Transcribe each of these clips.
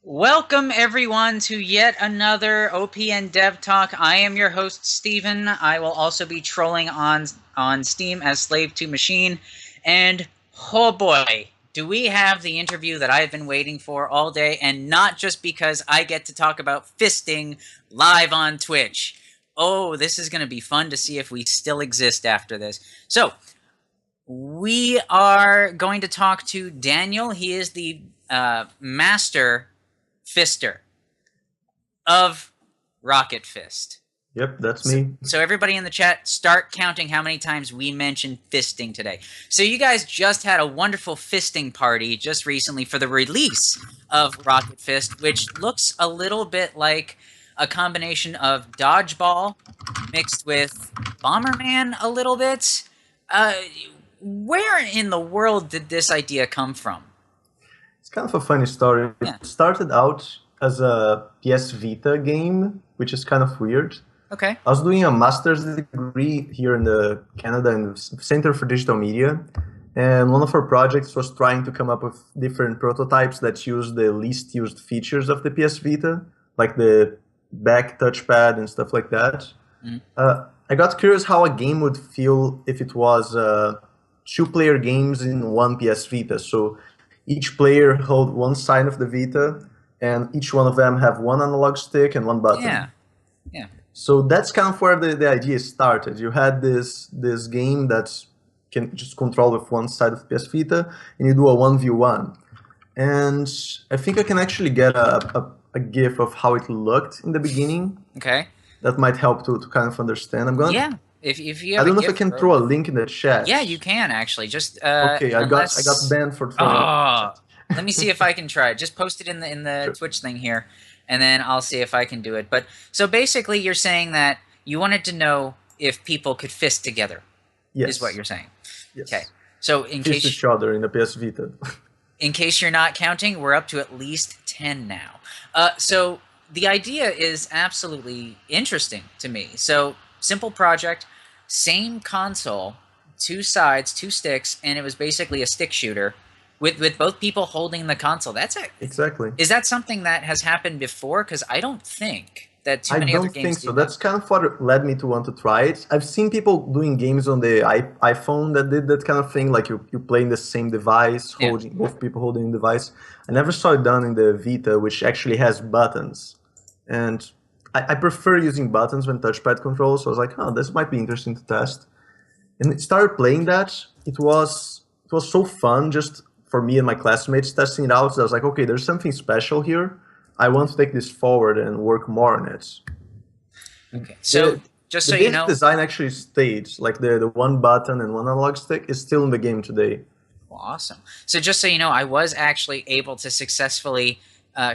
Welcome everyone to yet another OPN Dev Talk. I am your host Steven. I will also be trolling on Steam as Slave to Machine. And oh boy, do we have the interview that I've been waiting for all day, and not just because I get to talk about fisting live on Twitch. Oh, this is going to be fun to see if we still exist after this. So, we are going to talk to Daniel. He is the master fister of Rocket Fist. Yep, that's me. So everybody in the chat, start counting how many times we mentioned fisting today. So you guys just had a wonderful fisting party just recently for the release of Rocket Fist, which looks a little bit like a combination of Dodgeball mixed with Bomberman a little bit. Where in the world did this idea come from? It's kind of a funny story. Yeah. It started out as a PS Vita game, which is kind of weird. Okay. I was doing a master's degree here in Canada in the Center for Digital Media, and one of our projects was trying to come up with different prototypes that use the least used features of the PS Vita, like the back touchpad and stuff like that. I got curious how a game would feel if it was two-player games in one PS Vita. So each player hold one side of the Vita, and each one of them have one analog stick and one button. Yeah, yeah. So that's kind of where the idea started. You had this game that can just control with one side of PS Vita, and you do a 1v1. And I think I can actually get a GIF of how it looked in the beginning. Okay. That might help to kind of understand. I'm gonna. Yeah. If you have I don't know GIF, if I can throw a link in the chat. Yeah, you can actually. Just Okay, I got banned for throwing. Oh, let me see if I can try it. Just post it in the sure. Twitch thing here, and then I'll see if I can do it. But so basically, you're saying that you wanted to know if people could fist together. Yes. Is what you're saying. Yes. Okay. So in fist case each other in the PS Vita. In case you're not counting, we're up to at least 10 now. So the idea is absolutely interesting to me. So simple project. Same console, two sides, two sticks, and it was basically a stick shooter with both people holding the console. That's it. Exactly. Is that something that has happened before? Because I don't think that too many other games do. I don't think so. That's kind of what led me to want to try it. I've seen people doing games on the iPhone that did that kind of thing, like you play in the same device, holding both people holding the device. I never saw it done in the Vita, which actually has buttons. And I prefer using buttons when touchpad controls, so I was like, oh, this might be interesting to test. And it started playing that. It was so fun just for me and my classmates testing it out. So I was like, okay, there's something special here. I want to take this forward and work more on it. Okay, so just so you know, the design actually stayed. Like the one button and one analog stick is still in the game today. Awesome. So just so you know, I was actually able to successfully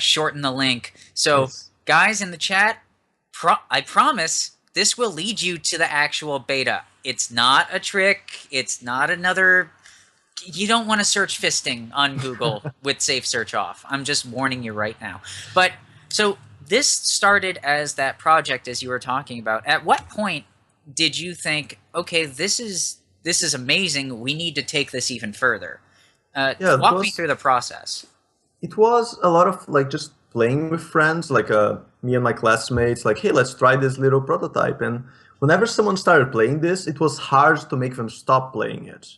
shorten the link. So guys in the chat, I promise this will lead you to the actual beta. It's not a trick. It's not another... You don't want to search fisting on Google with safe search off. I'm just warning you right now. But so this started as that project, as you were talking about. At what point did you think, okay, this is amazing. We need to take this even further? Walk me through the process. It was a lot of like just playing with friends, like me and my classmates, like, hey, let's try this little prototype. And whenever someone started playing this, it was hard to make them stop playing it.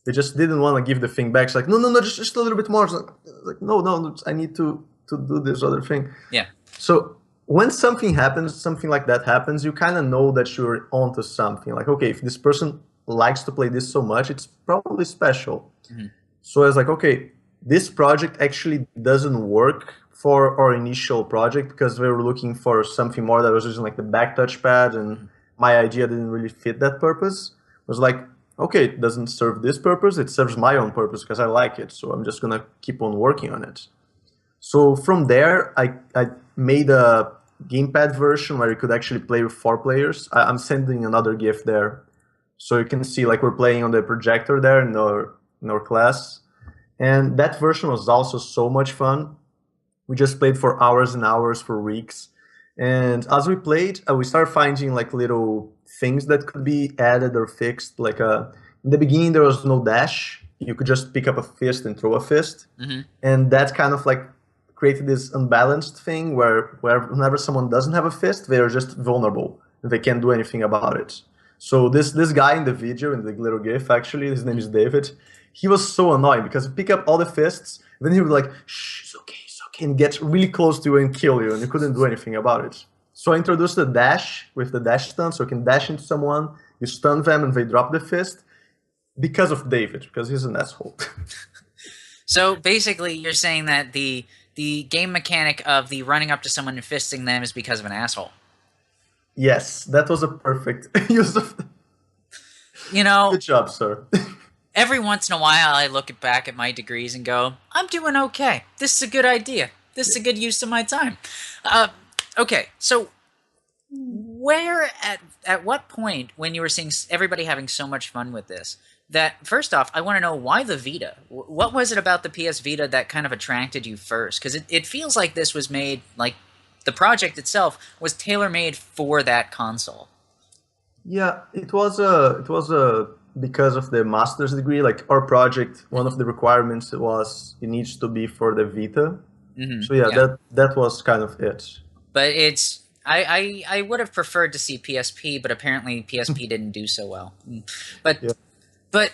They just didn't want to give the thing back. It's like, no, just a little bit more. It's like, no, I need to do this other thing. Yeah. So when something happens, something like that happens, you kind of know that you're onto something. Like, okay, if this person likes to play this so much, it's probably special. Mm-hmm. So I was like, okay, this project actually doesn't work for our initial project because we were looking for something more that was using like the back touchpad, and my idea didn't really fit that purpose. It was like, okay, it doesn't serve this purpose, it serves my own purpose because I like it, so I'm just going to keep on working on it. So from there, I made a gamepad version where you could actually play with 4 players. I'm sending another GIF there. So you can see like we're playing on the projector there in our class. And that version was also so much fun. We just played for hours and hours for weeks. And as we played, we started finding like little things that could be added or fixed. Like in the beginning, there was no dash. You could just pick up a fist and throw a fist. Mm-hmm. And that kind of like created this unbalanced thing where whenever someone doesn't have a fist, they are just vulnerable and they can't do anything about it. So this guy in the video, in the little GIF, actually, his name is David. He was so annoying because he pick up all the fists, then he would like, shh, it's okay, and get really close to you and kill you, and you couldn't do anything about it. So I introduced the dash with the dash stun, so you can dash into someone, you stun them, and they drop the fist because of David, because he's an asshole. So basically, you're saying that the game mechanic of the running up to someone and fisting them is because of an asshole. Yes, that was a perfect use of. Good job, sir. Every once in a while, I look back at my degrees and go, I'm doing okay. This is a good idea. This is a good use of my time. Okay, so where at what point when you were seeing everybody having so much fun with this, that first off, I want to know why the Vita? What was it about the PS Vita that kind of attracted you first? Because it feels like this was made, like the project itself was tailor-made for that console. Yeah, it was because of the master's degree, like our project, one of the requirements was it needs to be for the Vita. So yeah, that was kind of it. But it's I would have preferred to see PSP, but apparently PSP didn't do so well. But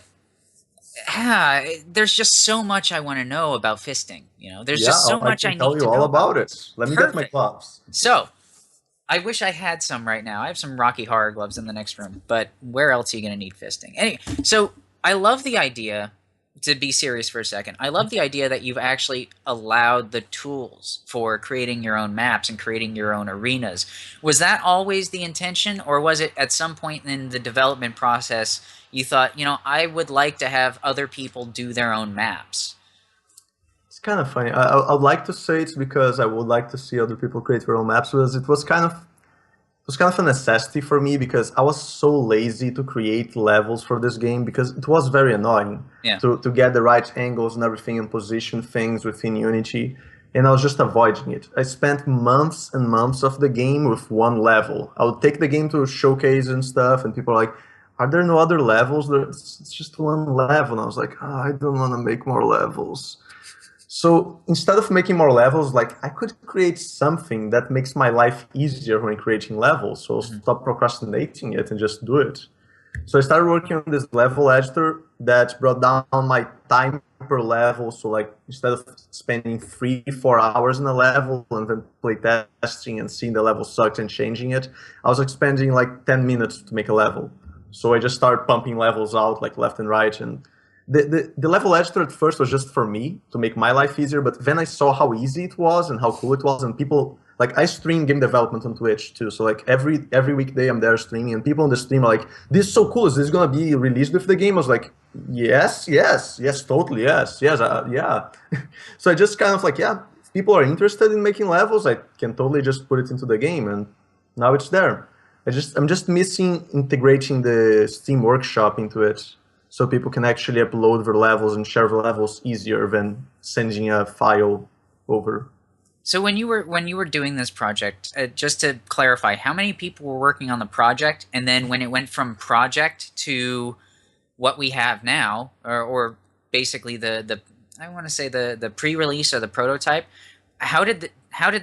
there's just so much I want to know about fisting. There's just so much I need to know. I can tell you all about it. Let me get my gloves. So, I wish I had some right now. I have some Rocky Horror gloves in the next room, but where else are you going to need fisting? Anyway, so I love the idea, to be serious for a second, I love the idea that you've actually allowed the tools for creating your own maps and creating your own arenas. Was that always the intention, or was it at some point in the development process you thought, I would like to have other people do their own maps? It's kind of funny. I would like to say it's because I would like to see other people create their own maps, because it was kind of a necessity for me, because I was so lazy to create levels for this game, because it was very annoying to get the right angles and everything and position things within Unity, and I was just avoiding it. I spent months and months of the game with one level. I would take the game to showcase and stuff, and people are like, are there no other levels? It's just one level. And I was like, I don't want to make more levels. So instead of making more levels, like I could create something that makes my life easier when creating levels. So I'll stop procrastinating it and just do it. So I started working on this level editor that brought down my time per level. So like instead of spending 3-4 hours in a level and then play testing and seeing the level sucked and changing it, I was like spending like 10 minutes to make a level. So I just started pumping levels out like left and right, and the level editor at first was just for me to make my life easier, but then I saw how easy it was and how cool it was, and people, like I stream game development on Twitch too, so like every weekday I'm there streaming, and people on the stream are like, this is so cool, is this gonna be released with the game? I was like, yes, totally, yes, yeah. So I just kind of like, if people are interested in making levels, I can totally just put it into the game, and now it's there. I'm just missing integrating the Steam Workshop into it, so people can actually upload their levels and share the levels easier than sending a file over. So when you were doing this project, just to clarify, how many people were working on the project, and then when it went from project to what we have now, or basically the I want to say the pre-release or the prototype, how did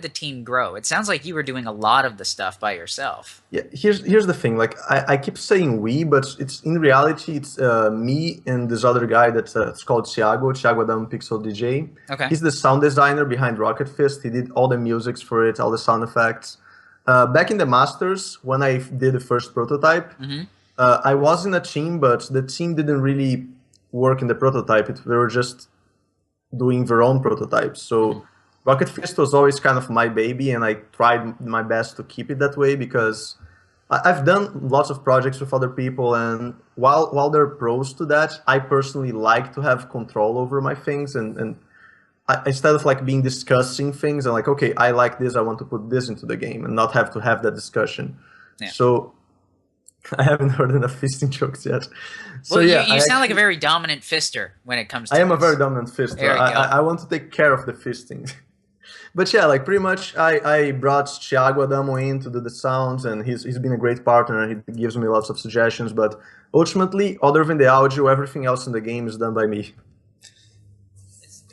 the team grow? It sounds like you were doing a lot of the stuff by yourself. Yeah, here's the thing. Like I keep saying we, but it's in reality it's me and this other guy that's it's called Thiago Adam Pixel DJ. Okay. He's the sound designer behind Rocket Fist. He did all the musics for it, all the sound effects. Back in the Masters, when I did the first prototype, I was in a team, but the team didn't really work in the prototype. They were just doing their own prototypes. So Rocket Fist was always kind of my baby, and I tried my best to keep it that way, because I've done lots of projects with other people, and while there are pros to that, I personally like to have control over my things, and instead of like being discussing things, I'm like, okay, I like this, I want to put this into the game, and not have to have that discussion. Yeah. So I haven't heard enough fisting jokes yet. So well, yeah, you sound like a very dominant fister when it comes to I am a very dominant fister. I want to take care of the fisting. But yeah, like pretty much I brought Thiago Adamo in to do the sounds, and he's been a great partner, and he gives me lots of suggestions, but ultimately, other than the audio, everything else in the game is done by me.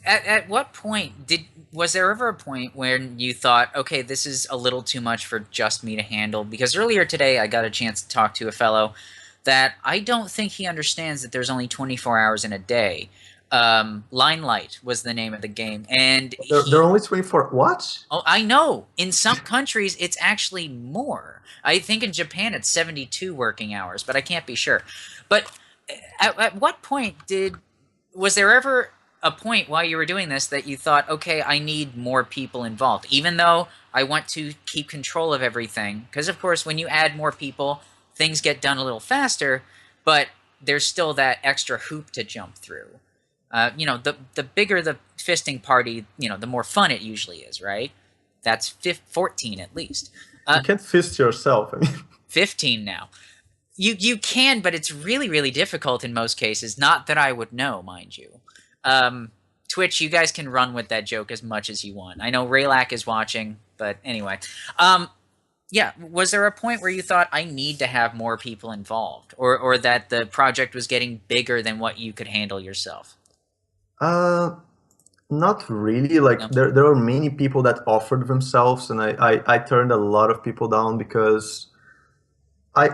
At what point Was there ever a point when you thought, okay, this is a little too much for just me to handle? Because earlier today I got a chance to talk to a fellow that I don't think he understands that there's only 24 hours in a day. Limelight was the name of the game, and They're only 24. What? Oh, I know. In some countries, it's actually more. I think in Japan it's 72 working hours, but I can't be sure. But at what point was there ever a point while you were doing this that you thought, okay, I need more people involved, even though I want to keep control of everything? Because, of course, when you add more people, things get done a little faster, but there's still that extra hoop to jump through. The bigger the fisting party, the more fun it usually is, right? That's 14 at least. You can't fist yourself. I mean, 15 now. You can, but it's really, really difficult in most cases. Not that I would know, mind you. Twitch, you guys can run with that joke as much as you want. I know Raylak is watching, but anyway. Yeah, was there a point where you thought, I need to have more people involved? Or that the project was getting bigger than what you could handle yourself? Not really. Like No. there were many people that offered themselves, and I turned a lot of people down because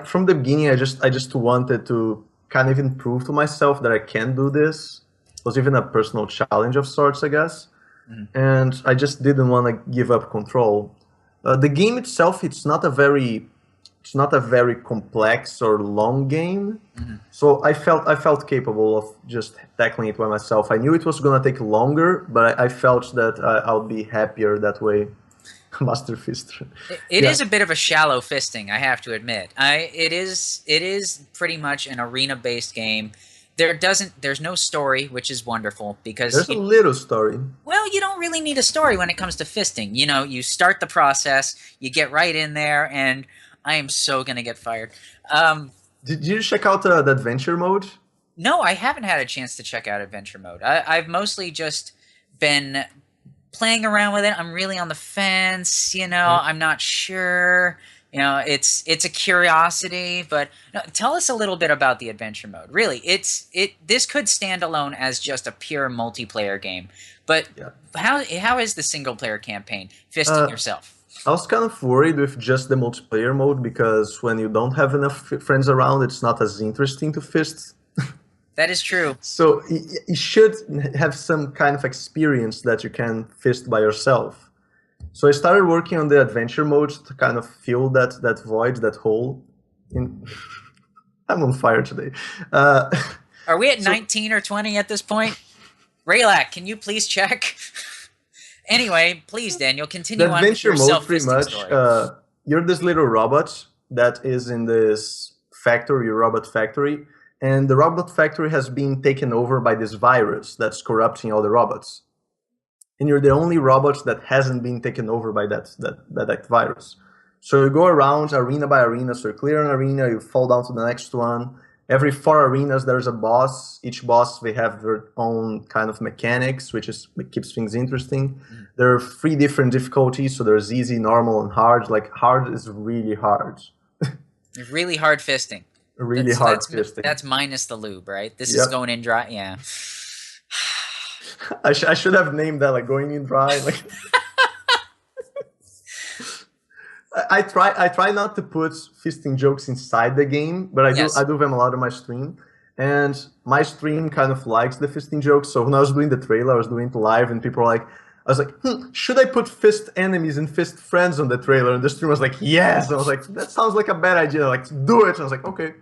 from the beginning I just wanted to kind of even prove to myself that I can do this. It was even a personal challenge of sorts, I guess. And I just didn't want to give up control. The game itself, it's not a very complex or long game. So I felt capable of just tackling it by myself. I knew it was gonna take longer, but I felt that I'll be happier that way. Master Fist. It is a bit of a shallow fisting, I have to admit. It is pretty much an arena-based game. There's no story, which is wonderful because there's a little story. Well, you don't really need a story when it comes to fisting. You start the process, you get right in there, and I am so gonna get fired. Did you check out the adventure mode? No, I haven't had a chance to check out adventure mode. I've mostly just been playing around with it. I'm really on the fence. I'm not sure. It's a curiosity, but no, tell us a little bit about the adventure mode. Really, this could stand alone as just a pure multiplayer game. But how is the single player campaign fisting yourself? I was kind of worried with just the multiplayer mode because when you don't have enough friends around, it's not as interesting to fist. That is true. So you should have some kind of experience that you can fist by yourself. So I started working on the adventure mode to kind of fill that void, that hole. I'm on fire today. Are we at 19 or 20 at this point? Raylak, can you please check? Anyway, please, Daniel, continue on with your self-fisting story. You're this little robot that is in this factory, robot factory, and the robot factory has been taken over by this virus that's corrupting all the robots. And you're the only robot that hasn't been taken over by that virus. So you go around arena by arena, so you clear an arena, you fall down to the next one. Every 4 arenas, there's a boss. Each boss, they have their own kind of mechanics, which keeps things interesting. There are 3 different difficulties, so there's easy, normal, and hard. Like, hard is really hard. Really hard fisting. Really hard fisting. That's minus the lube, right? This is going in dry, yeah. I should have named that, like, going in dry. Like, I try not to put fisting jokes inside the game, but I do them a lot on my stream. And my stream kind of likes the fisting jokes. So when I was doing the trailer, I was doing it live, and people were like, I was like, should I put fist enemies and fist friends on the trailer? And the stream was like, yes. And I was like, that sounds like a bad idea. Like, do it. And I was like, okay.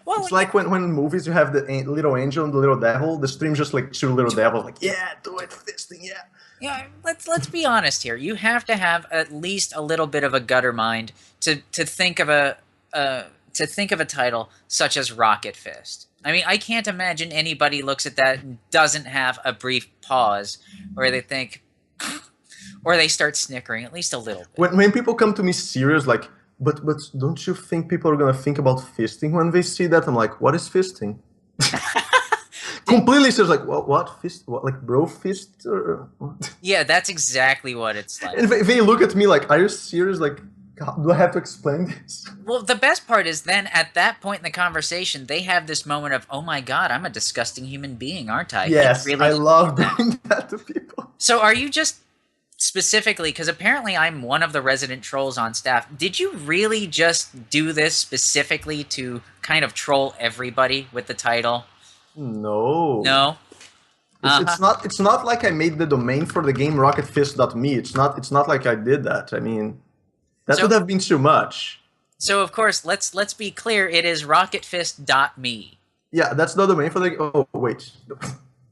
Well, it's like when in movies you have the little angel and the little devil. The stream's just like 2 little devils. Like, yeah, do it, fisting, yeah. Yeah, let's be honest here. You have to have at least a little bit of a gutter mind to think of a title such as Rocket Fist. I mean, I can't imagine anybody looks at that and doesn't have a brief pause where they think, or they start snickering at least a little bit. When people come to me serious, like, but don't you think people are gonna think about fisting when they see that? I'm like, what is fisting? Completely serious, like, what fist? What, like, bro fist? Or what? Yeah, that's exactly what it's like. And they look at me like, are you serious? Like, God, do I have to explain this? Well, the best part is then at that point in the conversation, they have this moment of, oh my God, I'm a disgusting human being, aren't I? Yes, really I love doing that to people. So are you just specifically, because apparently I'm one of the resident trolls on staff, did you really just do this specifically to kind of troll everybody with the title? No. No? Uh-huh. It's not like I made the domain for the game rocketfist.me. It's not like I did that. I mean, that So would have been too much. so of course, let's be clear, it is rocketfist.me. Yeah, that's the domain for the. Oh wait. Yeah,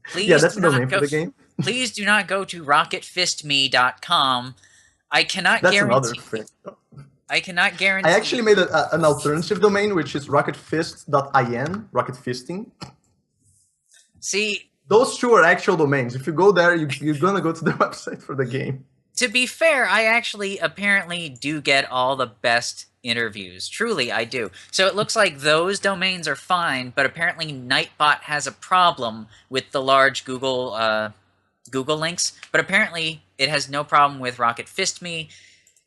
Please that's do the not domain for go the game. please do not go to rocketfistme.com. I cannot That's another guarantee thing. I cannot I guarantee. actually made an alternative domain, which is rocketfist.in, rocketfisting. See, Those two are actual domains. If you go there, you're gonna go to the website for the game. to be fair, I actually apparently do get all the best interviews. Truly, I do. So it looks like those domains are fine, but apparently Nightbot has a problem with the large Google links. But apparently it has no problem with Rocket Fist Me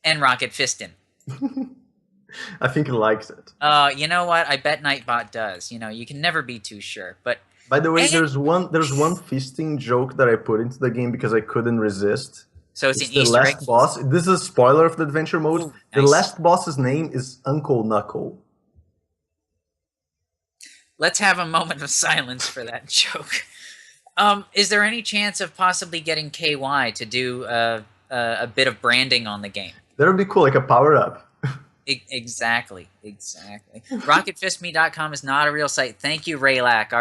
and Rocket Fistin. I think he likes it. You know what? I bet Nightbot does. You know, you can never be too sure. But By the way, and, there's one fisting joke that I put into the game because I couldn't resist. so it's It's an the Easter egg. last boss. This is a spoiler of the adventure mode. Ooh, The nice. last boss's name is Uncle Knuckle. Let's have a moment of silence for that joke. Is there any chance of possibly getting KY to do a bit of branding on the game? That would be cool, like a power up. Exactly. RocketFistMe.com is not a real site. Thank you, Raylak.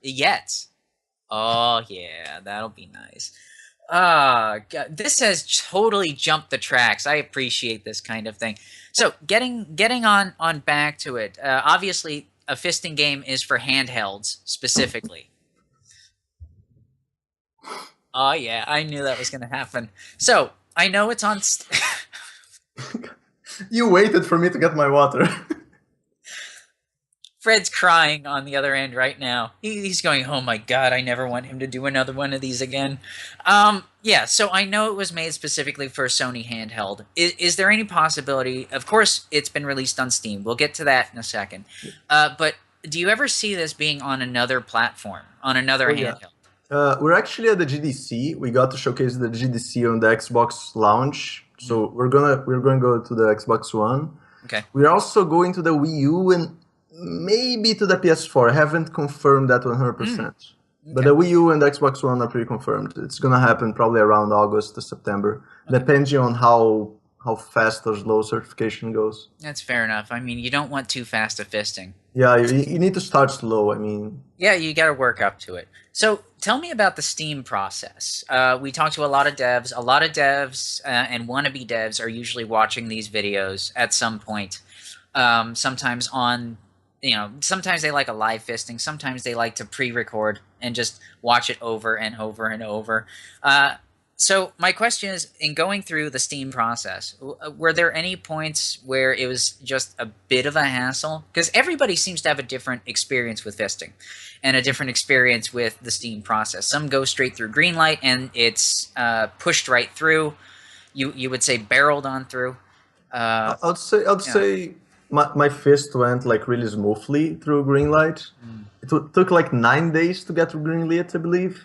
Yet. Oh yeah, that'll be nice. God, this has totally jumped the tracks. I appreciate this kind of thing. So getting on back to it. Obviously, a fisting game is for handhelds specifically. Oh yeah, I knew that was going to happen. So I know it's on. You waited for me to get my water. Fred's crying on the other end right now. He's going, oh my god, I never want him to do another one of these again. Yeah, so I know it was made specifically for a Sony handheld. Is there any possibility, of course it's been released on Steam, we'll get to that in a second, but do you ever see this being on another platform, on another handheld? We're actually at the GDC. We got to showcase the GDC on the Xbox launch. So we're gonna go to the Xbox One. Okay. We're also going to the Wii U and maybe to the PS4. I haven't confirmed that 100%. But the Wii U and the Xbox One are pretty confirmed. It's gonna happen probably around August to September, depending on how fast or slow certification goes. That's fair enough. I mean, you don't want too fast a fisting. Yeah, you need to start slow. I mean, yeah, you got to work up to it. So tell me about the Steam process. We talked to a lot of devs. A lot of devs and wannabe devs are usually watching these videos at some point. Sometimes on, sometimes they like a live fisting. Sometimes they like to pre-record and just watch it over and over and over. So my question is, in going through the Steam process, were there any points where it was just a bit of a hassle? Because everybody seems to have a different experience with fisting and a different experience with the Steam process. Some go straight through greenlight and it's pushed right through. You would say barreled on through. I'd say my fist went like really smoothly through greenlight. It took like 9 days to get to greenlit, I believe.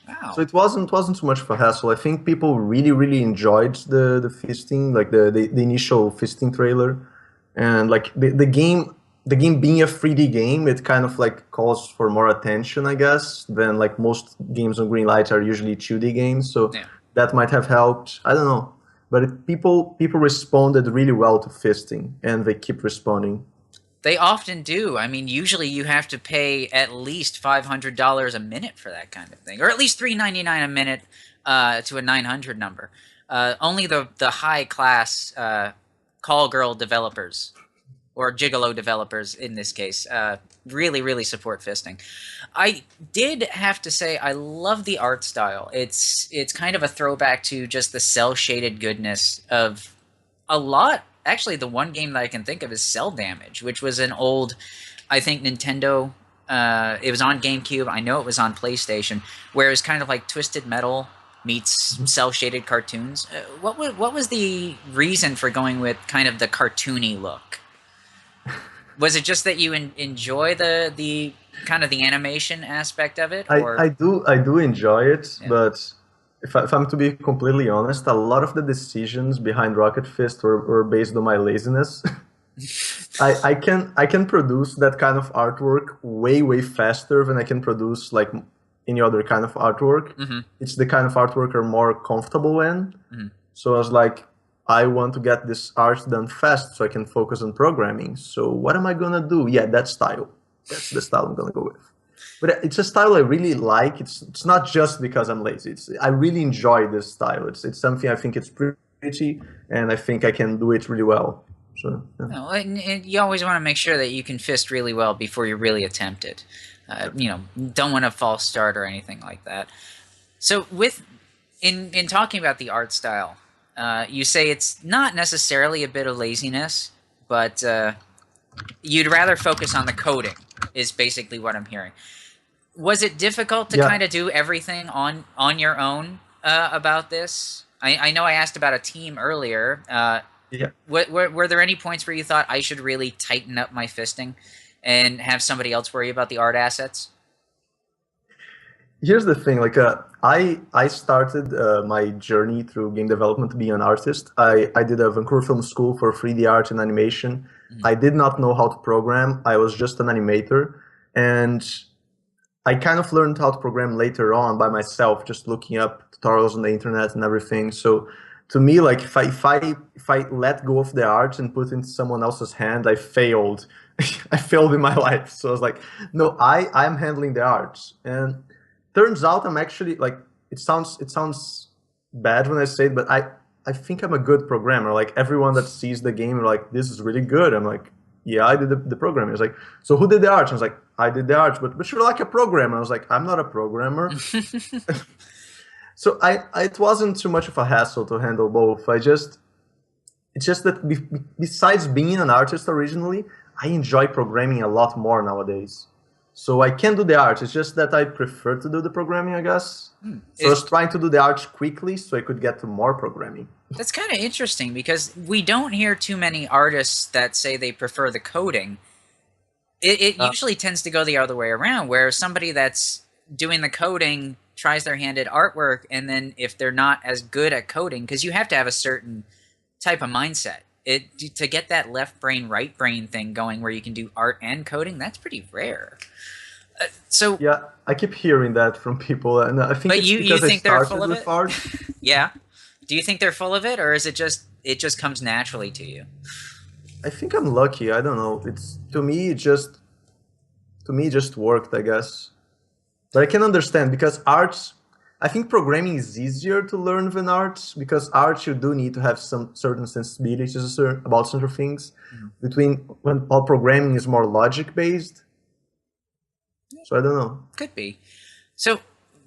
Wow. So it wasn't too much of a hassle. I think people really enjoyed the fisting, like the initial fisting trailer, and like the game being a 3D game, it kind of like calls for more attention, I guess, than like most games on greenlight are usually 2D games. So that might have helped. I don't know, but people responded really well to fisting, and they keep responding. They often do. I mean, usually you have to pay at least $500 a minute for that kind of thing, or at least $3.99 a minute to a 900 number. Only the high class call girl developers, or gigolo developers in this case, really support fisting. I did have to say I love the art style. It's kind of a throwback to just the cell shaded goodness of a lot. Actually, the one game that I can think of is Cell Damage, which was an old, I think, Nintendo. It was on GameCube. I know it was on PlayStation, where it was kind of like Twisted Metal meets cell-shaded cartoons. What was the reason for going with kind of the cartoony look? Was it just that you enjoy the kind of the animation aspect of it? Or? I do enjoy it, but if I'm to be completely honest, a lot of the decisions behind Rocket Fist were based on my laziness. I can produce that kind of artwork way faster than I can produce like any other kind of artwork. Mm-hmm. It's the kind of artwork I'm more comfortable in. Mm-hmm. So I was like, I want to get this art done fast so I can focus on programming. So what am I gonna do? Yeah, that style. That's the style I'm gonna go with. But it's a style I really like. It's not just because I'm lazy. I really enjoy this style. It's something I think it's pretty, and I think I can do it really well. So yeah. No, and you always want to make sure that you can fist really well before you really attempt it. You know, don't want a false start or anything like that. So in talking about the art style, you say it's not necessarily a bit of laziness, but you'd rather focus on the coding is basically what I'm hearing. Was it difficult to kind of do everything on your own about this? I know I asked about a team earlier. Yeah. Were there any points where you thought I should really tighten up my fisting and have somebody else worry about the art assets? Here's the thing, like I started my journey through game development to be an artist. I did a Vancouver Film School for 3D art and animation. Mm-hmm. I did not know how to program. I was just an animator, and I kind of learned how to program later on by myself, just looking up tutorials on the internet and everything. So to me, like if I let go of the art and put it into someone else's hand, I failed. I failed in my life. So I was like, no, I'm handling the art. And turns out I'm actually like, it sounds bad when I say it, but I think I'm a good programmer. Like everyone that sees the game are like, this is really good. I'm like, yeah, I did the programming. It's like, so who did the art? I was like, I did the art, but you're like a programmer. I was like, I'm not a programmer. So it wasn't too much of a hassle to handle both. It's just that besides being an artist originally, I enjoy programming a lot more nowadays. So I can do the art. It's just that I prefer to do the programming, I guess. So I was trying to do the art quickly so I could get to more programming. That's kind of interesting because we don't hear too many artists that say they prefer the coding. It usually tends to go the other way around, where somebody that's doing the coding tries their hand at artwork, and then if they're not as good at coding, because you have to have a certain type of mindset. To get that left brain, right brain thing going where you can do art and coding, that's pretty rare. So yeah, I keep hearing that from people, and I think it's because I started with art. Yeah. Do you think they're full of it, or is it just comes naturally to you? I think I'm lucky. I don't know. It's to me it just worked, I guess. But I can understand because arts, I think programming is easier to learn than arts because arts you do need to have some certain sensibilities about certain things. Mm-hmm. While programming is more logic based. So I don't know. Could be. So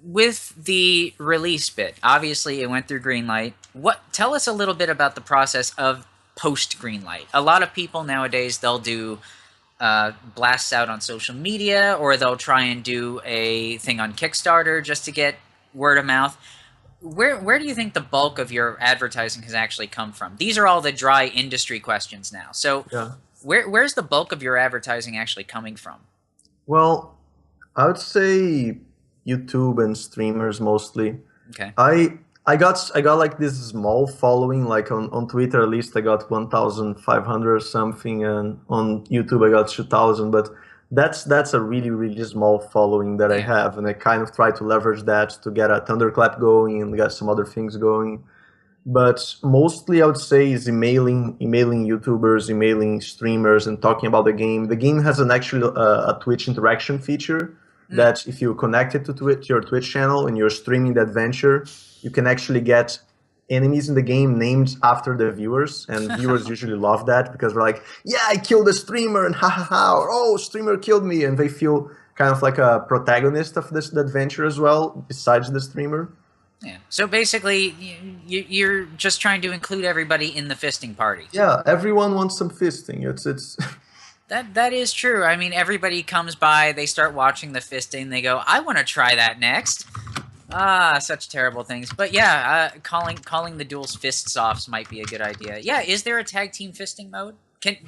with the release bit, obviously it went through Greenlight. Tell us a little bit about the process of post Greenlight. A lot of people nowadays, they'll do blasts out on social media, or they'll try and do a thing on Kickstarter just to get word of mouth. Where do you think the bulk of your advertising has actually come from? These are all the dry industry questions now. So yeah. Where's the bulk of your advertising actually coming from? Well, I would say YouTube and streamers mostly. Okay. I got like this small following, like on Twitter at least I got 1,500 or something, and on YouTube I got 2,000. But that's a really small following that I have, and I kind of try to leverage that to get a Thunderclap going and get some other things going. But mostly I would say is emailing YouTubers, emailing streamers, and talking about the game. The game has a Twitch interaction feature that if you connect it to your Twitch channel and you're streaming the adventure, you can actually get enemies in the game named after the viewers, and viewers usually love that because they're like, yeah, I killed a streamer, and ha ha ha, or oh, streamer killed me, and they feel kind of like a protagonist of this adventure as well, besides the streamer. Yeah. So basically, you're just trying to include everybody in the fisting party. Yeah, everyone wants some fisting. It's That is true. I mean, everybody comes by, they start watching the fisting, they go, I want to try that next. Ah, such terrible things. But yeah, calling the duels fists offs might be a good idea. Yeah, is there a tag team fisting mode?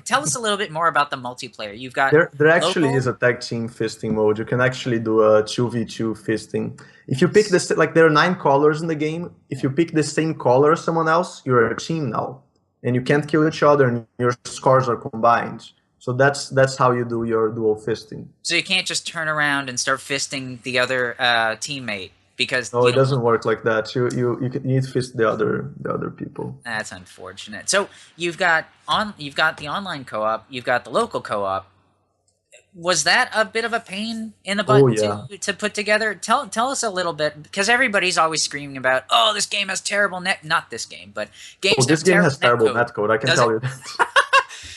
tell us a little bit more about the multiplayer. You've got There actually local. is a tag team fisting mode. You can actually do a 2v2 fisting. If you pick this, like there are 9 colors in the game. If you pick the same color as someone else, you're a team now, and you can't kill each other, and your scores are combined. So that's how you do your dual fisting. So you can't just turn around and start fisting the other teammate because No, you it don't. doesn't work like that. You need to fist the other people. That's unfortunate. So you've got the online co-op, you've got the local co-op. Was that a bit of a pain in the Oh butt yeah. to put together? Tell us a little bit, because everybody's always screaming about, oh, this game has terrible net. Not this game, but Oh, games this have game terrible has terrible netcode. netcode. I can Does tell it? you that.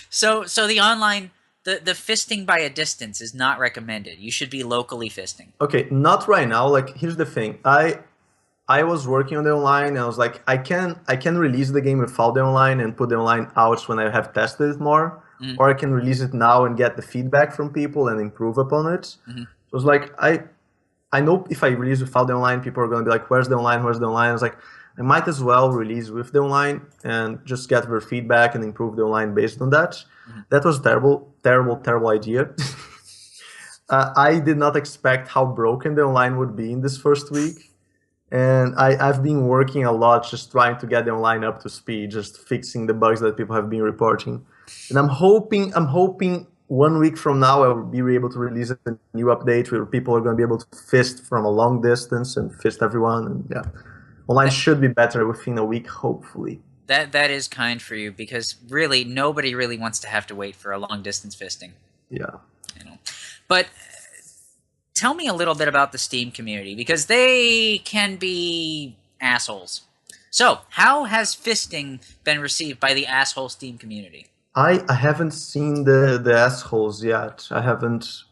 So the online the fisting by a distance is not recommended. You should be locally fisting. Okay, not right now. Like here's the thing. I was working on the online and I was like, I can release the game without the online and put the online out when I have tested it more, Mm-hmm. or I can release it now and get the feedback from people and improve upon it. Mm-hmm. So it's like I know if I release without the online, people are gonna be like, where's the online? Where's the online? I was like, I might as well release with the online and just get their feedback and improve the online based on that. Mm-hmm. That was terrible, terrible, terrible idea. I did not expect how broken the online would be in this first week. And I've been working a lot just trying to get the online up to speed, just fixing the bugs that people have been reporting. And I'm hoping 1 week from now I will be able to release a new update where people are going to be able to fist from a long distance and fist everyone. And yeah, online should be better within a week, hopefully. That is kind for you, because really nobody really wants to have to wait for a long distance fisting. Yeah. You know, but tell me a little bit about the Steam community, because they can be assholes. So, how has fisting been received by the asshole Steam community? I haven't seen the assholes yet. I haven't.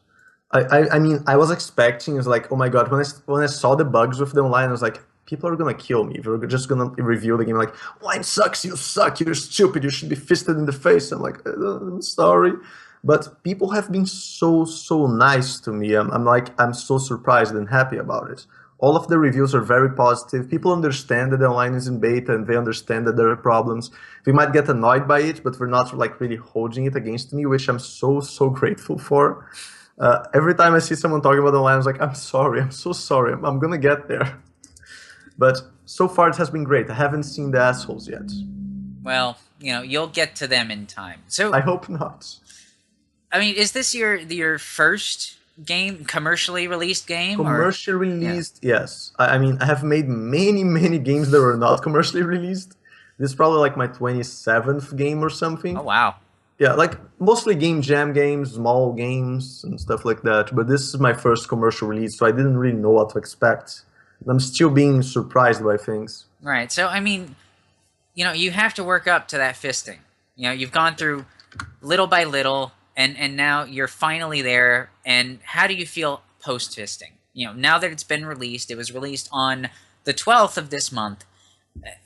I mean, I was expecting, it's like, oh my god, when I saw the bugs with the online, I was like, people are gonna kill me. They're just gonna review the game like, online sucks, you suck, you're stupid, you should be fisted in the face. I'm like, I'm sorry. But people have been so nice to me. I'm so surprised and happy about it. All of the reviews are very positive. People understand that the online is in beta and they understand that there are problems. We might get annoyed by it, but we're not like really holding it against me, which I'm so grateful for. Every time I see someone talking about the online, I'm like, I'm sorry, I'm so sorry. I'm gonna get there. But so far it has been great. I haven't seen the assholes yet. Well, you'll get to them in time. So I hope not. I mean, is this your first game, commercially released game? Commercially released, yes. I mean, I have made many games that were not commercially released. This is probably like my 27th game or something. Oh, wow. Yeah, like mostly game jam games, small games and stuff like that. But this is my first commercial release, so I didn't really know what to expect. I'm still being surprised by things. Right. So, I mean, you have to work up to that fisting. You've gone through little by little, and now you're finally there. And how do you feel post-fisting? Now that it's been released, it was released on the 12th of this month.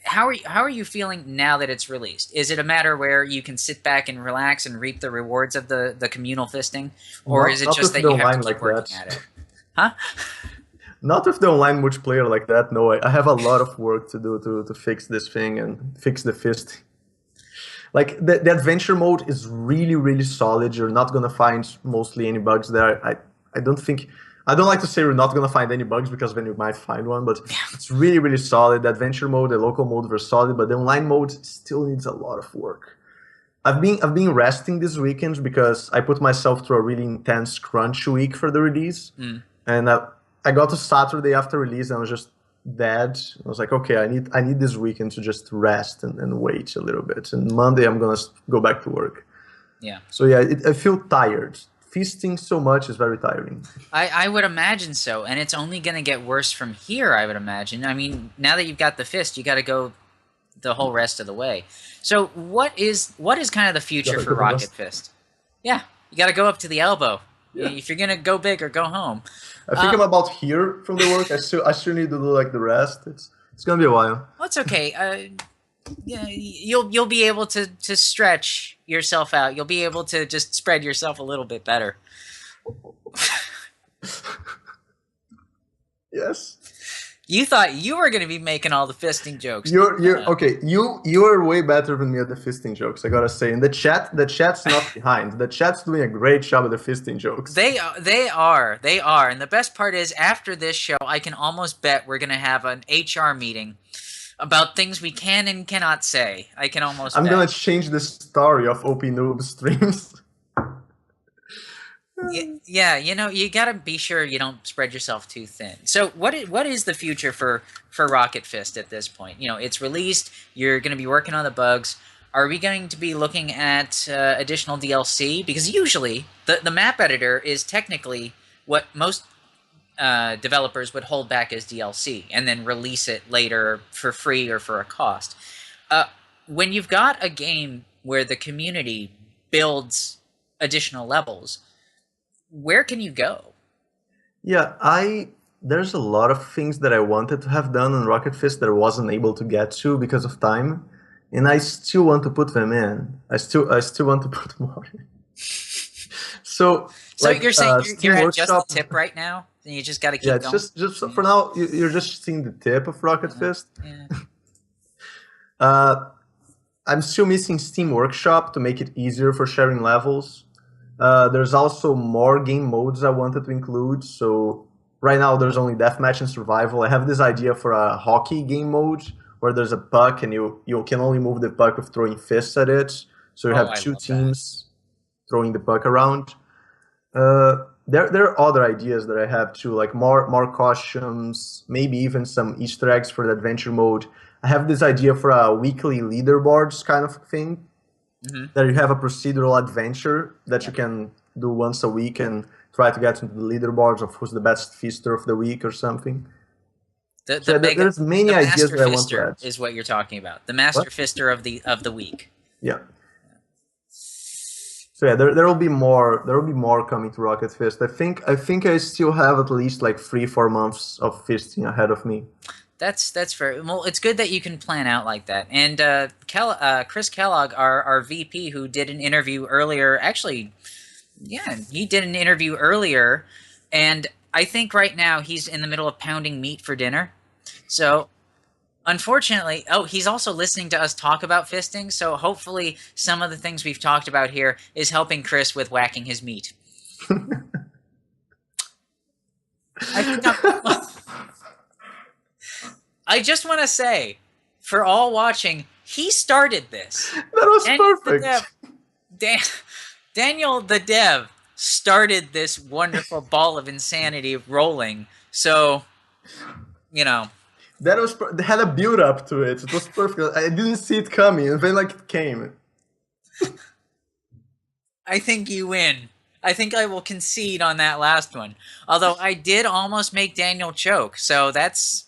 How are you feeling now that it's released? Is it a matter where you can sit back and relax and reap the rewards of the communal fisting? Or is it just that you have to keep working at it? Huh? Not with the online multiplayer like that, no. I have a lot of work to do to fix this thing and fix the fist. Like, the adventure mode is really solid. You're not going to find mostly any bugs there. I don't think... I don't like to say we're not going to find any bugs, because then you might find one, but it's really solid. The adventure mode, the local mode were solid, but the online mode still needs a lot of work. I've been resting this weekend because I put myself through a really intense crunch week for the release. And I got to Saturday after release and I was just dead. I was like, okay, I need this weekend to just rest and wait a little bit. And Monday I'm gonna go back to work. Yeah. So yeah, I feel tired. Feasting so much is very tiring. I would imagine so, and it's only going to get worse from here, I would imagine. I mean, now that you've got the fist, you got to go the whole rest of the way. So what is kind of the future for Rocket Fist? Yeah, you got to go up to the elbow. Yeah. If you're going to go big or go home. I think I'm about here from the work. I still need to do like the rest. It's going to be a while. Well, it's okay. Yeah, you'll be able to stretch yourself out. You'll be able to just spread yourself a little bit better. Yes. You thought you were going to be making all the fisting jokes. You're okay. You are way better than me at the fisting jokes. I gotta say. In the chat's not behind. The chat's doing a great job at the fisting jokes. They are, and the best part is after this show, I can almost bet we're going to have an HR meeting about things we can and cannot say. I can almost. I'm gonna change the story of OPNoobs streams. Yeah, you know, you gotta be sure you don't spread yourself too thin. So what is the future for Rocket Fist at this point? You know, it's released. You're going to be working on the bugs. Are we going to be looking at additional DLC? Because usually the map editor is technically what most developers would hold back as DLC and then release it later for free or for a cost. When you've got a game where the community builds additional levels, where can you go? Yeah, there's a lot of things that I wanted to have done on Rocket Fist that I wasn't able to get to because of time, and I still want to put them in. I still want to put more in. So like, you're saying you're at just the Workshop, tip right now, and you just got to keep yeah, going. just for now, you're just seeing the tip of Rocket Fist. Yeah. I'm still missing Steam Workshop to make it easier for sharing levels. There's also more game modes I wanted to include. So right now there's only deathmatch and survival. I have this idea for a hockey game mode where there's a puck and you can only move the puck with throwing fists at it. So you have two teams throwing the puck around. There are other ideas that I have too, like more costumes, maybe even some Easter eggs for the adventure mode. I have this idea for a weekly leaderboards kind of thing. Mm-hmm. That you have a procedural adventure that you can do once a week and try to get into the leaderboards of who's the best fister of the week or something. There's many ideas that I want to add. Is what you're talking about. The master fister of the week. Yeah. So yeah, there will be more. There will be more coming to Rocket Fist. I think I still have at least like 3-4 months of fisting ahead of me. That's fair. Well, it's good that you can plan out like that. And Chris Kellogg, our VP, who did an interview earlier, actually, yeah, he did an interview earlier, and I think right now he's in the middle of pounding meat for dinner. So, unfortunately, he's also listening to us talk about fisting, so hopefully some of the things we've talked about here is helping Chris with whacking his meat. I just want to say, for all watching, he started this. That was perfect. Daniel the Dev started this wonderful ball of insanity rolling. So, you know. They had a build up to it. It was perfect. I didn't see it coming, and then like it came. I think you win. I think I will concede on that last one. Although I did almost make Daniel choke, so that's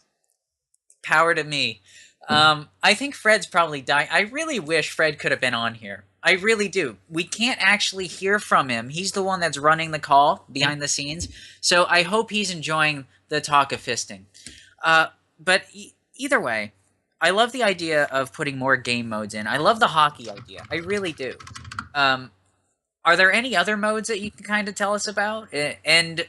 power to me. I think Fred's probably dying. I really wish Fred could have been on here. I really do. We can't actually hear from him. He's the one that's running the call behind the scenes. So I hope he's enjoying the talk of fisting. But either way, I love the idea of putting more game modes in. I love the hockey idea. I really do. Are there any other modes that you can kind of tell us about? And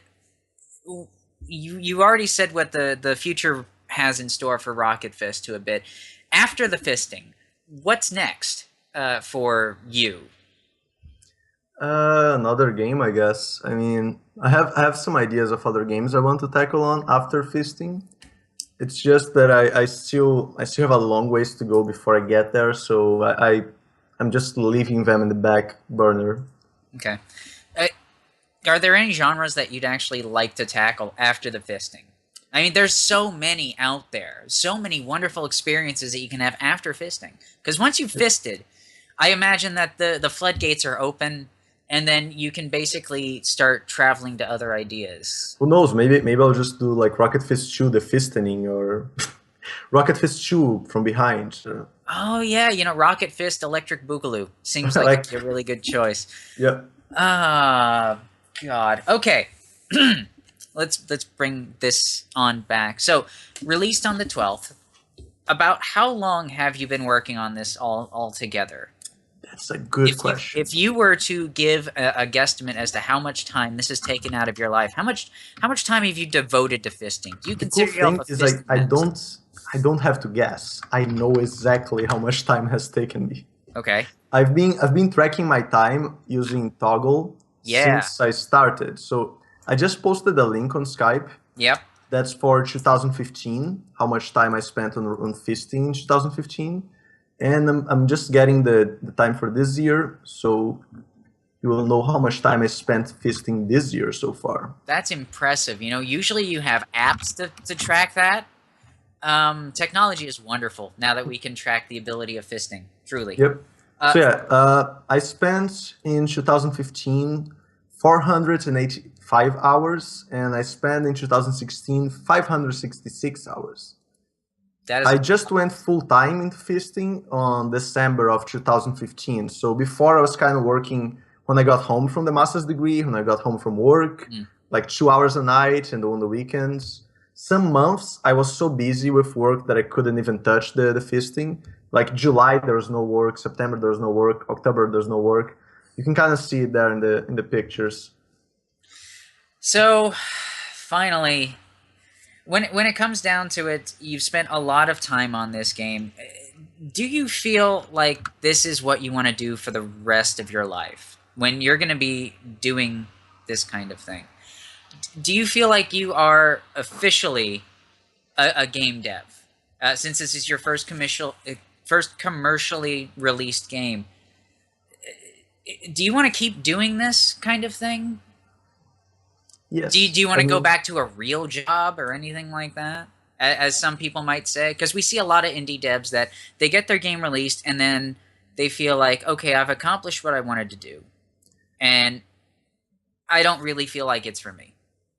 you already said what the future has in store for Rocket Fist to a bit. After the fisting, what's next for you? Another game, I guess. I mean, I have some ideas of other games I want to tackle on after fisting. It's just that I still have a long ways to go before I get there, so I'm just leaving them in the back burner. Okay. Are there any genres that you'd actually like to tackle after the fisting? I mean, there's so many out there, so many wonderful experiences that you can have after fisting. Because once you've fisted, I imagine that the floodgates are open, and then you can basically start traveling to other ideas. Who knows? Maybe I'll just do like Rocket Fist 2, the fistening, or Rocket Fist 2 from behind. Oh yeah, you know, Rocket Fist Electric Boogaloo seems like a really good choice. Yeah. God. Okay. Let's bring this on back. So, released on the 12th. About how long have you been working on this all together? That's a good If question. you were to give a guesstimate as to how much time this has taken out of your life, how much time have you devoted to fisting? Do you The cool consider yourself thing a is I, fisting I master? don't I don't have to guess. I know exactly how much time has taken me. Okay. I've been tracking my time using Toggle Yeah. since I started. So I just posted a link on Skype. Yep. That's for 2015, how much time I spent on fisting in 2015. And I'm just getting the time for this year. So you will know how much time I spent fisting this year so far. That's impressive. You know, usually you have apps to track that. Technology is wonderful now that we can track the ability of fisting. Truly. Yep. Uh, So yeah, I spent in 2015 485 hours, and I spent in 2016 566 hours. that is I just went full time into fisting on December of 2015. So before I was kind of working when I got home from the master's degree, when I got home from work, like 2 hours a night and on the weekends. Some months I was so busy with work that I couldn't even touch the fisting. Like July there was no work, September there was no work, October there's no work. You can kind of see it there in the pictures. so. Finally, when it comes down to it, you've spent a lot of time on this game. Do you feel like this is what you want to do for the rest of your life when you're going to be doing this kind of thing? Do you feel like you are officially a game dev since this is your first commercially released game? Do you want to keep doing this kind of thing? Do Yes. you want I to go mean, back to a real job or anything like that? As some people might say, because we see a lot of indie devs that they get their game released and then they feel like, okay, I've accomplished what I wanted to do, and I don't really feel like it's for me.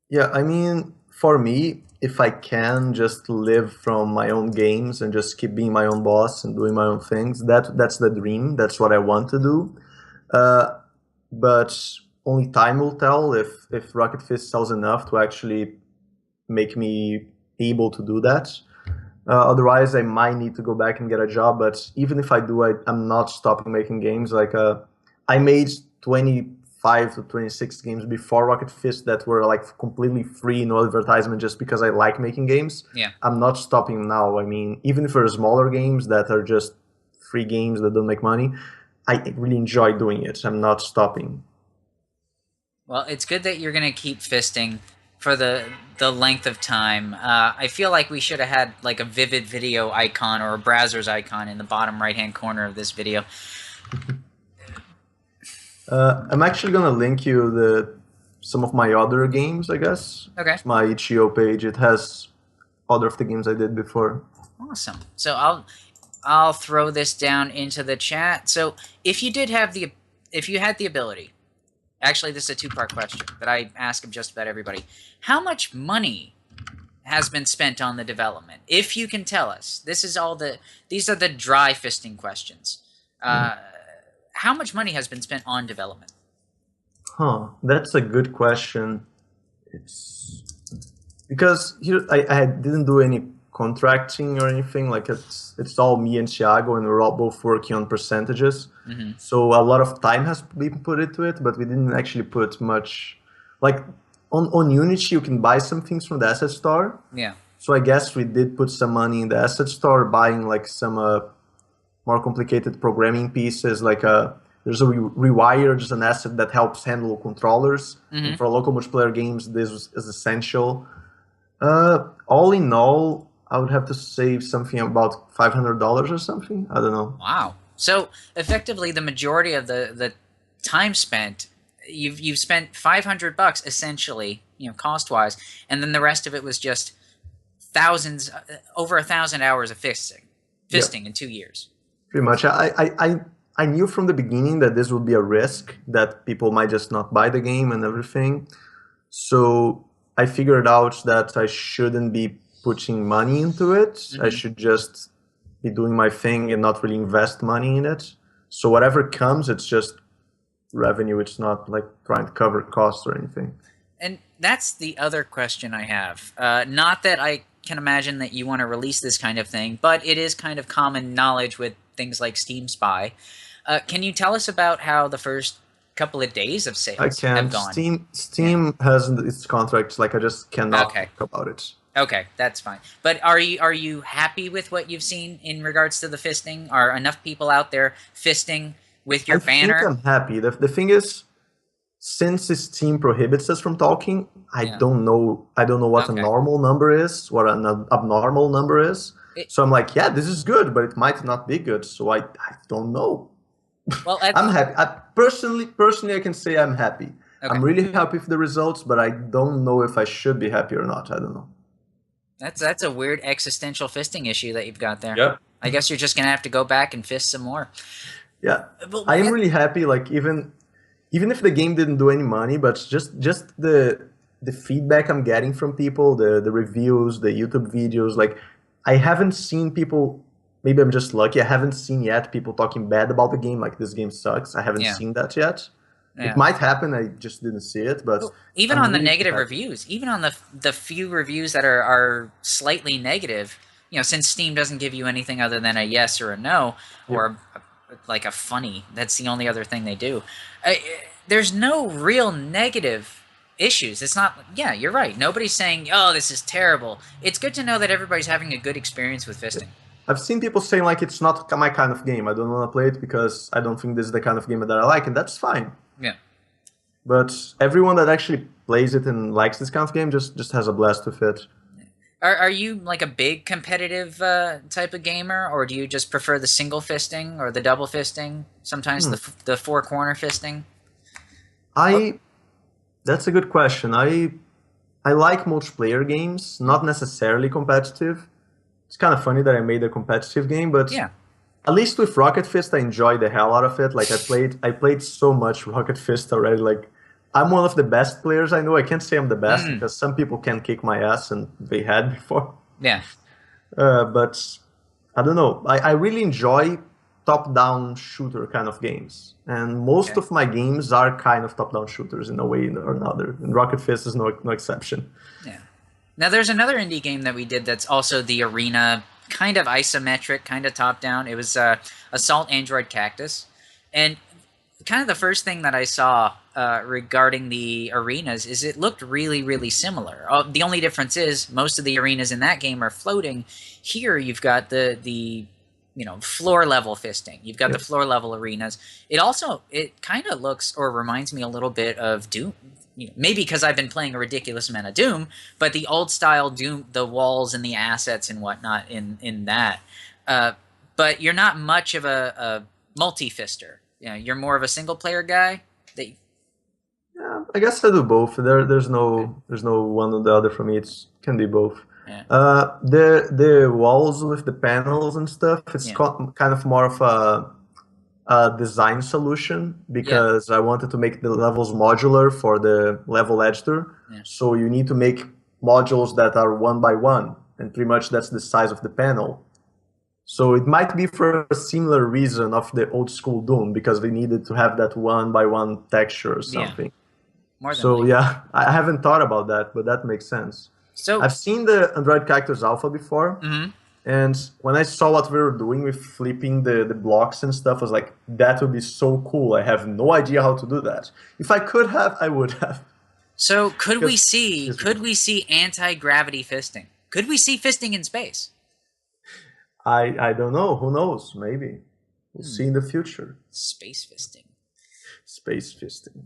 yeah, I mean, for me, if I can just live from my own games and just keep being my own boss and doing my own things, that's the dream. That's what I want to do. Uh, but only time will tell if Rocket Fist sells enough to actually make me able to do that. Otherwise, I might need to go back and get a job. But even if I do, I'm not stopping making games. Like I made 25 to 26 games before Rocket Fist that were like completely free, no advertisement, just because I like making games. Yeah. I'm not stopping now. I mean, even if they're smaller games that are just free games that don't make money, I really enjoy doing it. I'm not stopping. Well, it's good that you're going to keep fisting for the length of time. I feel like we should have had like a vivid video icon or a browser's icon in the bottom right hand corner of this video. I'm actually gonna link you the some of my other games, I guess. Okay. It's my itch.io page. It has other of the games I did before. Awesome. So I'll throw this down into the chat. So if you had the ability, actually this is a two-part question that I ask of just about everybody. How much money has been spent on the development? If you can tell us. These are the dry fisting questions. How much money has been spent on development? Huh, that's a good question. It's because here I didn't do any contracting or anything. Like it's all me and Thiago, and we're all both working on percentages. So a lot of time has been put into it, but we didn't actually put much. Like on Unity, you can buy some things from the asset store. Yeah. So I guess we did put some money in the asset store, buying like some more complicated programming pieces. Like there's a rewire, just an asset that helps handle controllers. And for local multiplayer games, this is essential. All in all, I would have to save something about $500 or something. I don't know. Wow. So effectively, the majority of the time spent, you've spent $500 essentially, cost wise, and then the rest of it was just thousands, over 1,000 hours of fisting Yeah, in 2 years. pretty much. I knew from the beginning that this would be a risk, that people might just not buy the game and everything. So I figured out that I shouldn't be putting money into it. I should just be doing my thing and not really invest money in it. So whatever comes, it's just revenue. It's not like trying to cover costs or anything. And that's the other question I have. Not that I can imagine that you want to release this kind of thing, but it is kind of common knowledge with things like Steam Spy. Can you tell us about how the first couple of days of I sales have can't. gone? Yeah. Steam has its contracts. Like I just cannot Okay. talk about it. Okay, that's fine. But are you happy with what you've seen in regards to the fisting? Are enough people out there fisting with your I think banner? I'm happy. The thing is, since Steam prohibits us from talking, I Yeah. don't know. I don't know what a Okay. normal number is, what an abnormal number is. It, So I'm like, yeah, this is good, but it might not be good. So I don't know. well, I'm happy. Personally, I can say I'm happy. okay. I'm really happy with the results, but I don't know if I should be happy or not. I don't know. That's a weird existential fisting issue that you've got there. Yeah. I guess you're just gonna have to go back and fist some more. Yeah. But I am really happy. Like even if the game didn't do any money, but just the feedback I'm getting from people, the reviews, the YouTube videos, like I haven't seen people. Maybe I'm just lucky. I haven't seen yet people talking bad about the game, like this game sucks. I haven't yeah, seen that yet. It yeah. might happen. I just didn't see it, but Well, even I'm on the really negative happy. reviews, even on the few reviews that are slightly negative, since Steam doesn't give you anything other than a yes or a no, Yep. or like a funny, that's the only other thing they do. Uh, there's no real negative issues. It's not, yeah, you're right. Nobody's saying, oh, this is terrible. It's good to know that everybody's having a good experience with fisting. I've seen people saying like it's not my kind of game. I don't want to play it because I don't think this is the kind of game that I like, and that's fine. Yeah. But everyone that actually plays it and likes this kind of game just has a blast with it. Are you like a big competitive type of gamer, or do you just prefer the single fisting or the double fisting? Sometimes the four corner fisting. What? I That's a good question. I like multiplayer games, not necessarily competitive. It's kind of funny that I made a competitive game, but Yeah. at least with Rocket Fist, I enjoyed the hell out of it. Like I played so much Rocket Fist already. Like I'm one of the best players I know. I can't say I'm the best Mm. because some people can kick my ass and they had before. Yeah. But I don't know. I really enjoy top-down shooter kind of games, and most Okay. of my games are kind of top-down shooters in a way or another. And Rocket Fist is no exception. Yeah. Now there's another indie game that we did that's also the arena, kind of isometric, kind of top down. It was Assault Android Cactus, and kind of the first thing that I saw regarding the arenas is it looked really, really similar. The only difference is most of the arenas in that game are floating. Here you've got the floor level fisting. You've got the Yep. floor level arenas. It kind of looks or reminds me a little bit of Doom. Maybe because I've been playing a ridiculous amount of Doom, but the old style Doom, the walls and the assets and whatnot in that. But you're not much of a multi-fister. You're more of a single player guy. Yeah, I guess I do both. There's Okay. no one or the other for me. It can be both. Yeah. The walls with the panels and stuff. It's Yeah. kind of more of a design solution Yeah. because I wanted to make the levels modular for the level editor. Yeah. So you need to make modules that are one by one, and pretty much that's the size of the panel. So it might be for a similar reason of the old school Doom because we needed to have that one by one texture or Yeah. something. More than So likely. yeah, I haven't thought about that, but that makes sense. So. I've seen the Android Cactus Alpha before, Mhm. and when I saw what we were doing with flipping the blocks and stuff, I was like, that would be so cool. I have no idea how to do that. If I could have, I would have. So could we Because see it's could we see anti-gravity fisting? Could we see fisting in space? I don't know. Who knows? Maybe. We'll see in the future. Space fisting. Space fisting.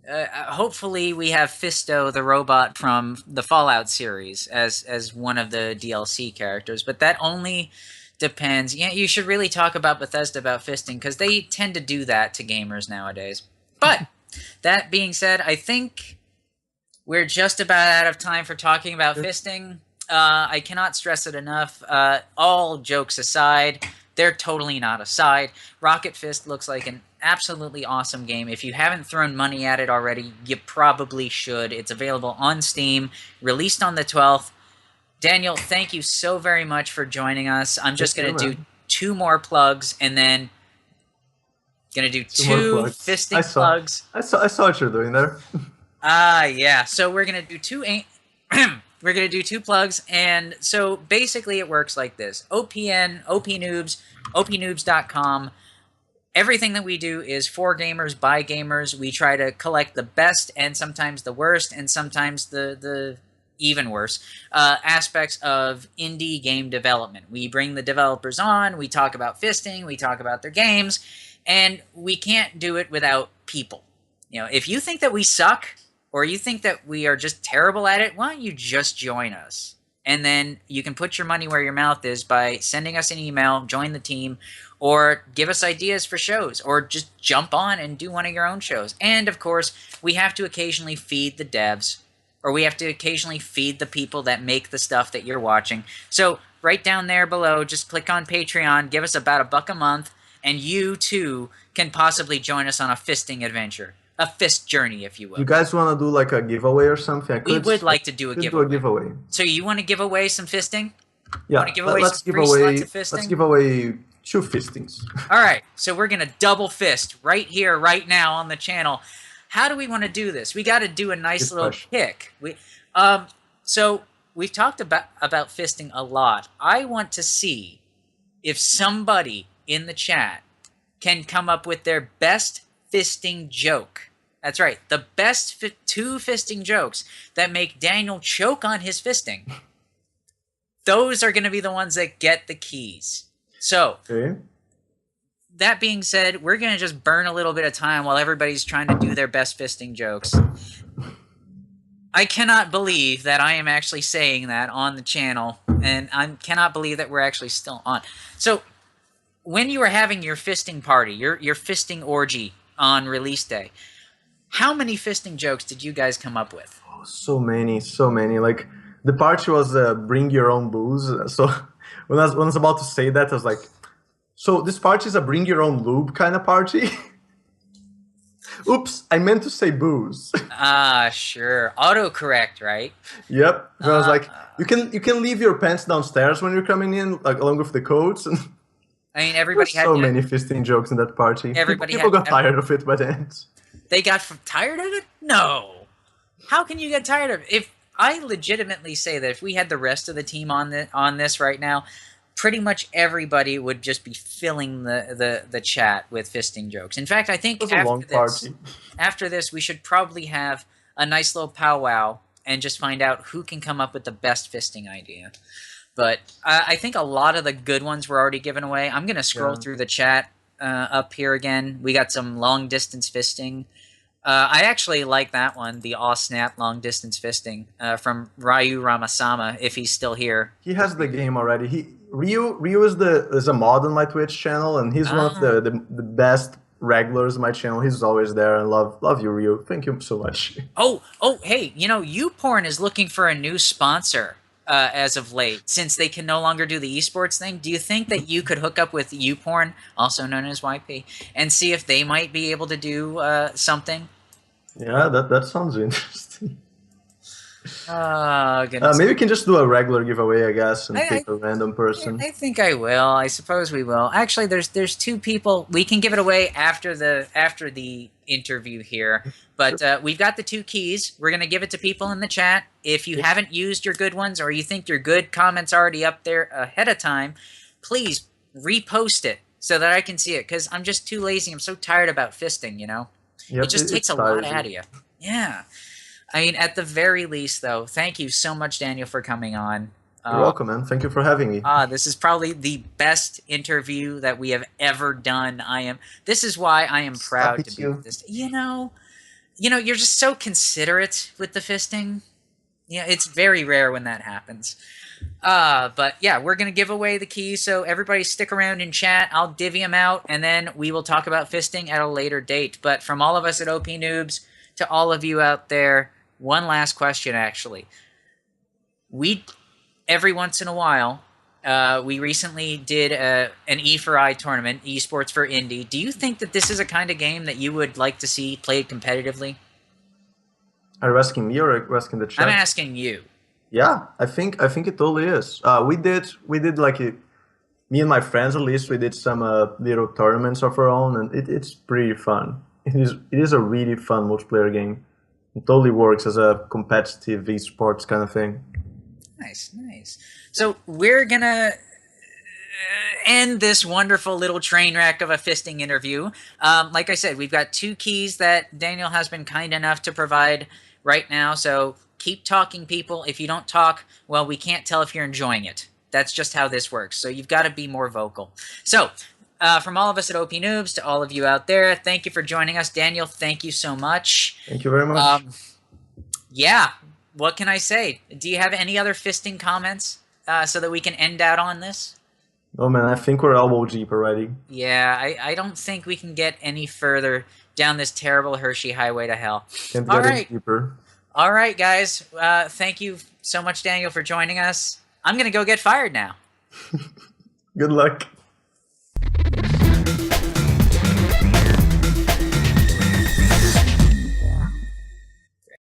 Hopefully we have Fisto, the robot from the Fallout series, as one of the DLC characters, but that only depends. Yeah, you should really talk about Bethesda about fisting because they tend to do that to gamers nowadays. But that being said, I think we're just about out of time for talking about fisting. I cannot stress it enough. All jokes aside, they're totally not aside. Rocket Fist looks like an absolutely awesome game. If you haven't thrown money at it already, you probably should. It's available on Steam, released on the 12th. Daniel, thank you so very much for joining us. I'm just going to do 2 more plugs and then going to do 2 fisting plugs. I saw what you're doing there. Yeah. So we're going to do 2 we're going to do 2 plugs, and so basically it works like this. OPN, OPNoobs, OPNoobs.com. everything that we do is for gamers, by gamers. We try to collect the best and sometimes the worst and sometimes the even worse aspects of indie game development. We bring the developers on, we talk about fisting, we talk about their games, and we can't do it without people. You know, if you think that we suck or you think that we are just terrible at it, why don't you just join us? And then you can put your money where your mouth is by sending us an email, join the team, or give us ideas for shows, or just jump on and do one of your own shows. And, of course, we have to occasionally feed the devs, or we have to occasionally feed the people that make the stuff that you're watching. So right down there below, just click on Patreon, give us about $1 a month, and you, too, can possibly join us on a fisting adventure. A fist journey, if you will. You guys want to do like a giveaway or something? We would like to do a giveaway. So you want to give away some fisting? Yeah, let's give away 2 fistings. All right, so we're going to double fist right here, right now on the channel. How do we want to do this? We got to do a nice little pick. So we've talked about fisting a lot. I want to see if somebody in the chat can come up with their best fisting joke. That's right, the best 2 fisting jokes that make Daniel choke on his fisting. Those are going to be the ones that get the keys. So, that being said, we're going to just burn a little bit of time while everybody's trying to do their best fisting jokes. I cannot believe that I am actually saying that on the channel, and I cannot believe that we're actually still on. So, when you were having your fisting party, your fisting orgy on release day, how many fisting jokes did you guys come up with? Oh, so many. Like, the party was bring your own booze. So when I was about to say that, I was like, so this party is a bring your own lube kind of party? Oops, I meant to say booze. Sure. Autocorrect, right? Yep. So I was like, you can leave your pants downstairs when you're coming in, like along with the coats. And I mean, everybody had so many fisting jokes in that party. People got tired of it by the end. They got tired of it? No. How can you get tired of it? If I legitimately say that if we had the rest of the team on this right now, pretty much everybody would just be filling the chat with fisting jokes. In fact, I think after this, we should probably have a nice little powwow and just find out who can come up with the best fisting idea. But I think a lot of the good ones were already given away. I'm going to scroll through the chat up here again. We got some long-distance fisting. I actually like that one, the Aw Snap long-distance fisting from Ryu Ramasama, if he's still here. He has the game already. Ryu is a mod on my Twitch channel, and he's one of the best regulars on my channel. He's always there, and love you, Ryu. Thank you so much. Oh, hey, you know, YouPorn is looking for a new sponsor. As of late, since they can no longer do the esports thing, do you think that you could hook up with YouPorn, also known as YP, and see if they might be able to do something? Yeah, that sounds interesting. Goodness. Maybe we can just do a regular giveaway, I guess, and pick a random person. I think I will. I suppose we will. Actually, there's 2 people. We can give it away after the interview here. But we've got the 2 keys. We're going to give it to people in the chat. If you haven't used your good ones or you think your good comment's already up there ahead of time, please repost it so that I can see it, because I'm just too lazy. I'm so tired about fisting, you know? Yep, it just takes a lot out of you. Yeah. I mean, at the very least, though, thank you so much, Daniel, for coming on. You're welcome, man. Thank you for having me. This is probably the best interview that we have ever done. This is why I am proud to be with this. You know, you're just so considerate with the fisting. Yeah, it's very rare when that happens. But yeah, we're going to give away the keys, so everybody stick around in chat. I'll divvy them out, and then we will talk about fisting at a later date. But from all of us at OPNoobs to all of you out there, one last question, actually. Every once in a while, we recently did an E4I tournament, Esports for Indie. Do you think that this is a kind of game that you would like to see played competitively? Are you asking me or are you asking the chat? I'm asking you. Yeah, I think it totally is. We did like me and my friends, at least, we did some little tournaments of our own, and it's pretty fun. It is a really fun multiplayer game. It totally works as a competitive esports kind of thing. Nice, nice. So we're gonna end this wonderful little train wreck of a fisting interview, like I said, we've got 2 keys that Daniel has been kind enough to provide right now. So keep talking, people. If you don't talk, well, we can't tell if you're enjoying it. That's just how this works. So you've got to be more vocal. So from all of us at OPNoobs to all of you out there, thank you for joining us. Daniel, thank you so much. Thank you very much. Yeah, what can I say? Do you have any other fisting comments so that we can end out on this? Oh man, I think we're elbow deep already. Yeah, I don't think we can get any further down this terrible Hershey highway to hell. Can't All get right. any deeper. All right, guys. Thank you so much, Daniel, for joining us. I'm going to go get fired now. Good luck.